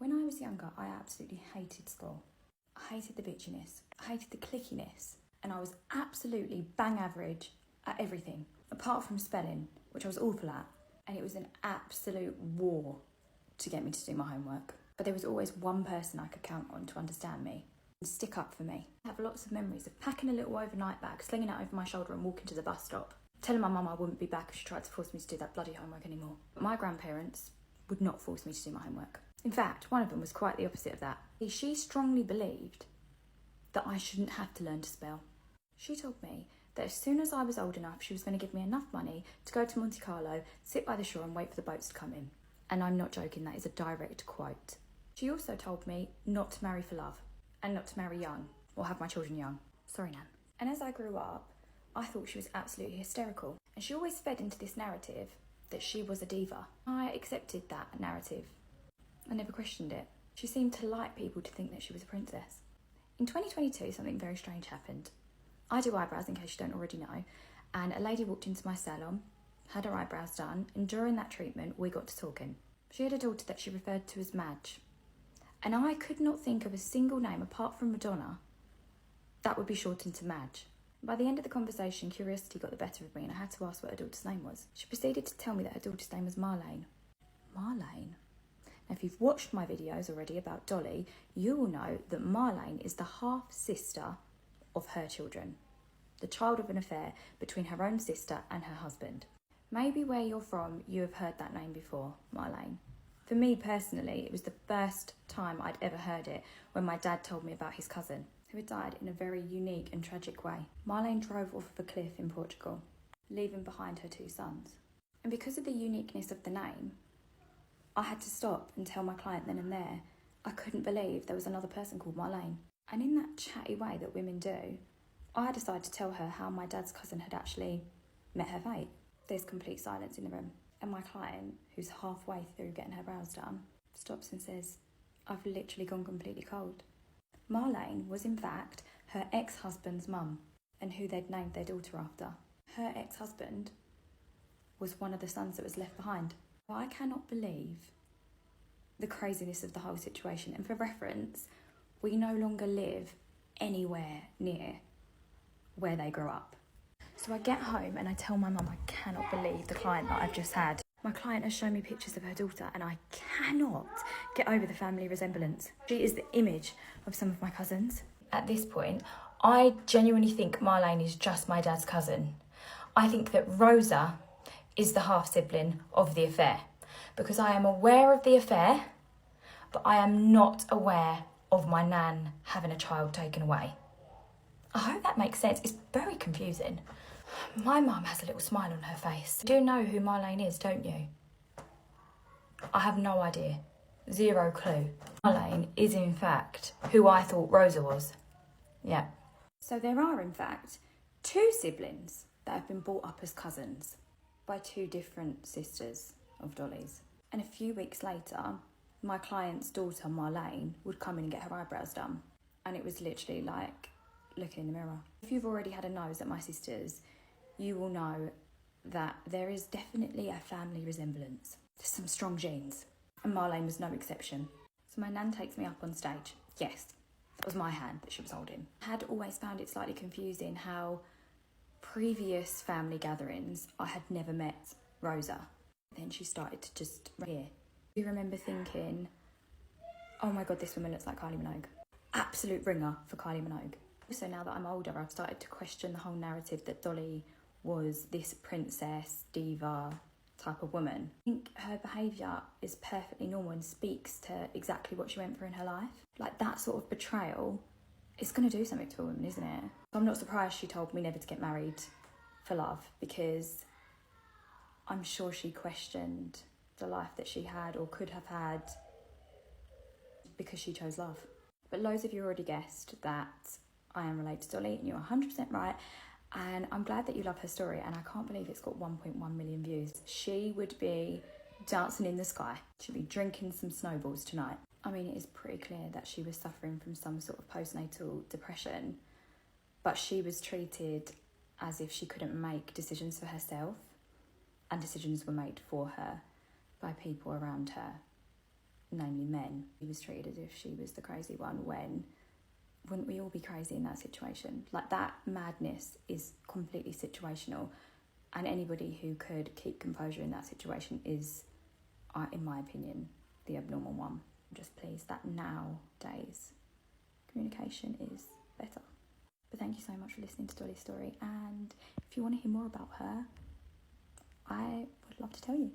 When I was younger, I absolutely hated school. I hated the bitchiness. I hated the clickiness. And I was absolutely bang average at everything, apart from spelling, which I was awful at. And it was an absolute war to get me to do my homework. But there was always one person I could count on to understand me and stick up for me. I have lots of memories of packing a little overnight bag, slinging it over my shoulder and walking to the bus stop, telling my mum I wouldn't be back if she tried to force me to do that bloody homework anymore. But my grandparents would not force me to do my homework. In fact, one of them was quite the opposite of that. She strongly believed that I shouldn't have to learn to spell. She told me that as soon as I was old enough, she was going to give me enough money to go to Monte Carlo, sit by the shore and wait for the boats to come in. And I'm not joking, that is a direct quote. She also told me not to marry for love and not to marry young or have my children young. Sorry, Nan. And as I grew up, I thought she was absolutely hysterical. And she always fed into this narrative that she was a diva. I accepted that narrative. I never questioned it. She seemed to like people to think that she was a princess. In 2022, something very strange happened. I do eyebrows, in case you don't already know, and a lady walked into my salon, had her eyebrows done, and during that treatment, we got to talking. She had a daughter that she referred to as Madge, and I could not think of a single name apart from Madonna that would be shortened to Madge. By the end of the conversation, curiosity got the better of me, and I had to ask what her daughter's name was. She proceeded to tell me that her daughter's name was Marlene. Marlene? Now, if you've watched my videos already about Dolly, you will know that Marlene is the half-sister of her children, the child of an affair between her own sister and her husband. Maybe where you're from, you have heard that name before, Marlene. For me personally, it was the first time I'd ever heard it when my dad told me about his cousin, who had died in a very unique and tragic way. Marlene drove off of a cliff in Portugal, leaving behind her 2 sons. And because of the uniqueness of the name, I had to stop and tell my client then and there I couldn't believe there was another person called Marlene. And in that chatty way that women do, I decided to tell her how my dad's cousin had actually met her fate. There's complete silence in the room. And my client, who's halfway through getting her brows done, stops and says, I've literally gone completely cold. Marlene was in fact her ex-husband's mum and who they'd named their daughter after. Her ex-husband was one of the sons that was left behind. I cannot believe the craziness of the whole situation. And for reference, we no longer live anywhere near where they grew up. So I get home and I tell my mum I cannot believe the client that I've just had. My client has shown me pictures of her daughter and I cannot get over the family resemblance. She is the image of some of my cousins. At this point, I genuinely think Marlene is just my dad's cousin. I think that Rosa is the half-sibling of the affair, because I am aware of the affair, but I am not aware of my nan having a child taken away. I hope that makes sense. It's very confusing. My mum has a little smile on her face. You do know who Marlene is, don't you? I have no idea. Zero clue. Marlene is in fact who I thought Rosa was. Yeah. So there are in fact 2 siblings that have been brought up as cousins by 2 different sisters of Dolly's. And a few weeks later, my client's daughter, Marlene, would come in and get her eyebrows done. And it was literally like looking in the mirror. If you've already had a nose at my sisters, you will know that there is definitely a family resemblance. There's some strong genes. And Marlene was no exception. So my nan takes me up on stage. Yes, that was my hand that she was holding. I had always found it slightly confusing how previous family gatherings, I had never met Rosa. Then she started to just appear. I remember thinking, oh my God, this woman looks like Kylie Minogue. Absolute ringer for Kylie Minogue. Also, now that I'm older, I've started to question the whole narrative that Dolly was this princess, diva type of woman. I think her behaviour is perfectly normal and speaks to exactly what she went through in her life. Like that sort of betrayal, it's going to do something to a woman, isn't it? I'm not surprised she told me never to get married for love, because I'm sure she questioned the life that she had or could have had because she chose love. But loads of you already guessed that I am related to Dolly, and you're 100% right. And I'm glad that you love her story, and I can't believe it's got 1.1 million views. She would be dancing in the sky. She'd be drinking some snowballs tonight. I mean, it is pretty clear that she was suffering from some sort of postnatal depression, but she was treated as if she couldn't make decisions for herself, and decisions were made for her by people around her. namely men. She was treated as if she was the crazy one when wouldn't we all be crazy in that situation? Like, that madness is completely situational, and anybody who could keep composure in that situation is, in my opinion, the abnormal one. I'm just pleased that nowadays communication is better. But thank you so much for listening to Dolly's story, and if you want to hear more about her, I would love to tell you.